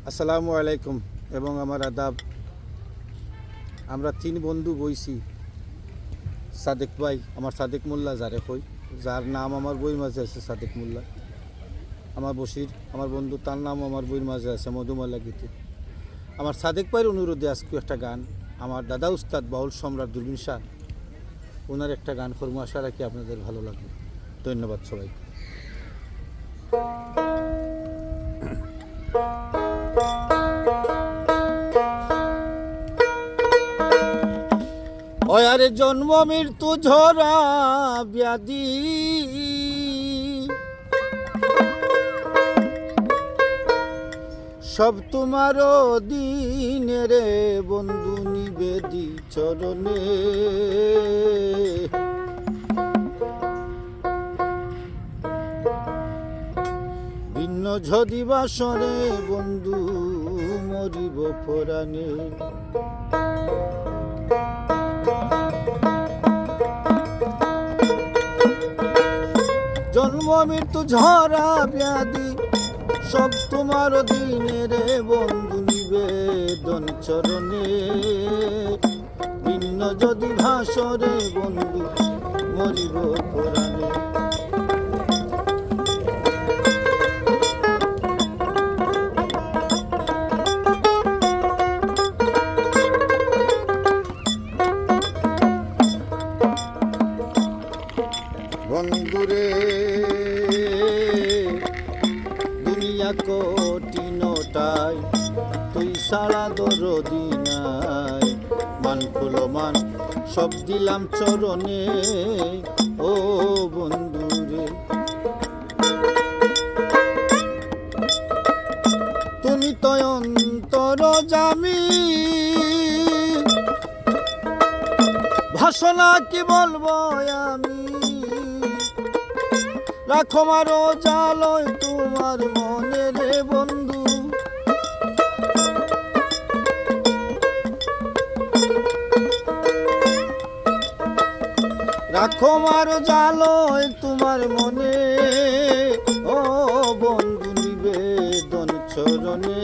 আসসালামু আলাইকুম এবং আমার আদাব। আমরা তিন বন্ধু বইছি। সাদেক ভাই, আমার সাদেক মোল্লা যারে কই, যার নাম আমার বইয়ের মাঝে আছে সাদেক মোল্লা। আমার বশির, আমার বন্ধু, তার নাম আমার বইয়ের মাঝে আছে মধুমালা গীতে। আমার সাদেক ভাইয়ের অনুরোধে আজকে একটা গান আমার দাদা উস্তাদ বাউল সম্রাট দুরবিন শাহ ওনার একটা গান করবো, আশা রাখি আপনাদের ভালো লাগবে। ধন্যবাদ সবাই। আরে জন্ম মৃত্যু ঝরা ব্যাধি, সব তোমার দিনে রে বন্ধু নিবেদি চরণে। ভিন্ন ঝদি বাসরে বন্ধু মরিব পরাণে। জন্ম মৃত্যু ঝরা ব্যাধি, সব তোমার দিনে রে বন্ধু নিবেদন চরণে। ভিন্ন যদি ভাসরে বন্ধু মরিব পরাণে। বন্ধুরে দুনিয়া কঠিনটাই, তুই সারা দরদি নাই। মান খুলো মান সব দিলাম চরণে, ও বন্ধুরে। তুমি তো অন্তর জামি, ভাষণা কি বলবো আমি। রাখো মারো জালয় তোমার মনে রে বন্ধু। রাখো মারো জালয় তোমার মনে, ও বন্ধু নিবেদন চরণে।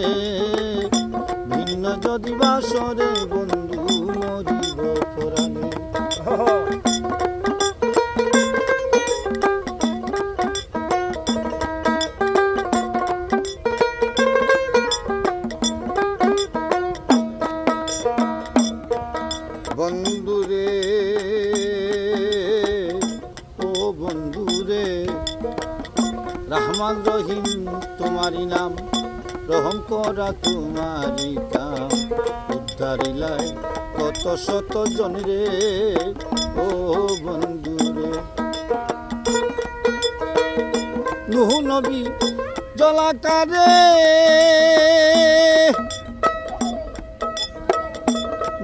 ভিন্ন যদি বাসরে বন্ধু মরিব পরাণে। বন্ধুরে, ও বন্ধুরে, রহমান রহিম তোমারি নাম, রহম করা তোমারি কাম। উদ্ধারিলাই কত শত জন রে, ও বন্ধুরে। নূহ নবী জলাকারে,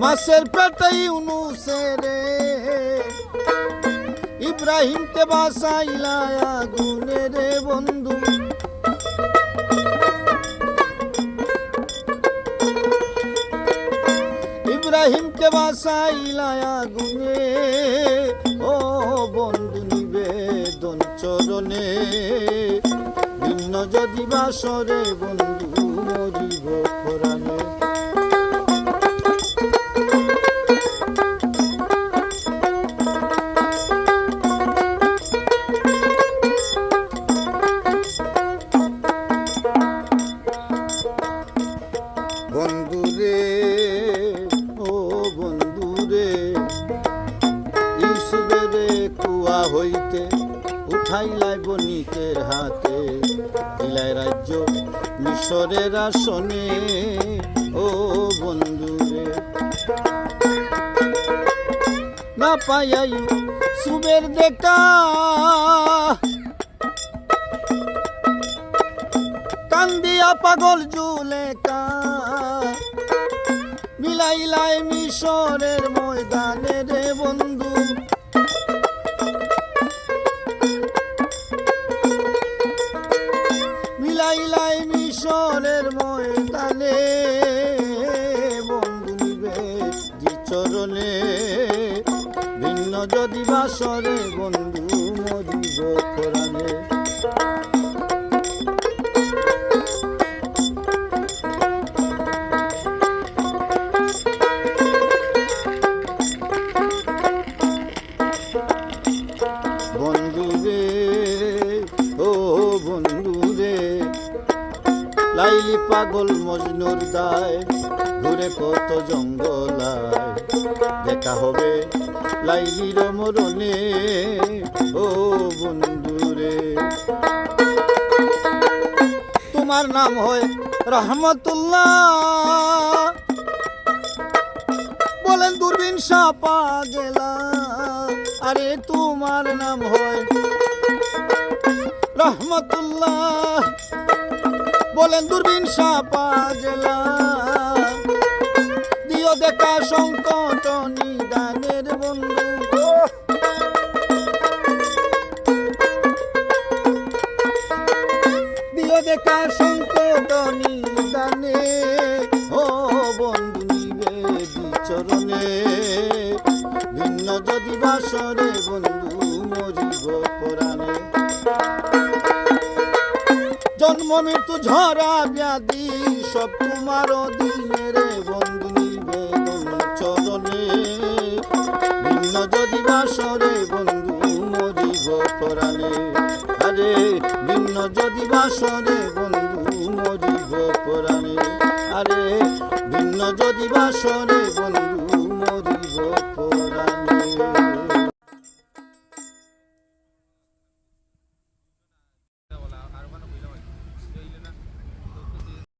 মাছের পেটে ইউনুসে রে। ইব্রাহিমকে বাসাইলা আগুনে রে বন্ধু। ইব্রাহিমকে বাসাইলা আগুনে, ও বন্ধু নিবেদন চরণে। ভিন্ন যদি বাসরে বন্ধু মরিব পরাণে। বন্ধুরে, ও বন্ধুরে, ইউসুফেরে কুয়া হইতে উঠাইলাই বণিকের হাতে। দিলাই রাজ্য মিশরের আসনে, ও বন্ধুরে। না পাইয়াই সুবের দেখা, কান্দিয়া পাগল জুলেকা। মিলাইলাই মিশরের ময়দানে রে বন্ধু। মিলাইলাই মিশরের ময়দানে, বন্ধু নিবেদি চরণে। ভিন্ন যদি বাসরে বন্ধু মরিব পরাণে। লাইলি পাগল মজনুর দায়, ঘুরে কত জঙ্গলায়, দেখা হবে লাইলির মরণে ও বন্ধুরে। তোমার নাম হয় রহমতুল্লাহ, বলেন দূরবীন শাহ পাগলা, আরে তোমার নাম হয় রহমতুল্লাহ, বলেন দূরবীন শাহ পাগলা, দিও দেখা সংকট নিদানের বন্ধু, দিও দেখা সংকট নিদানে ও বন্ধু নিবে বিচরণে, ভিন্ন যদি বাসরে বন্ধু মরিব পরাণে। জন্ম মৃত্যু ঝরা ব্যাধি সব তোমার অধীনের বন্ধু নিবেদন চরণে, ভিন্ন যদি বাসরে বন্ধু মরিব পরাণে, আরে ভিন্ন যদি বাসরে বন্ধু মরিব পরাণে, আরে ভিন্ন যদি বাসরে বন্ধু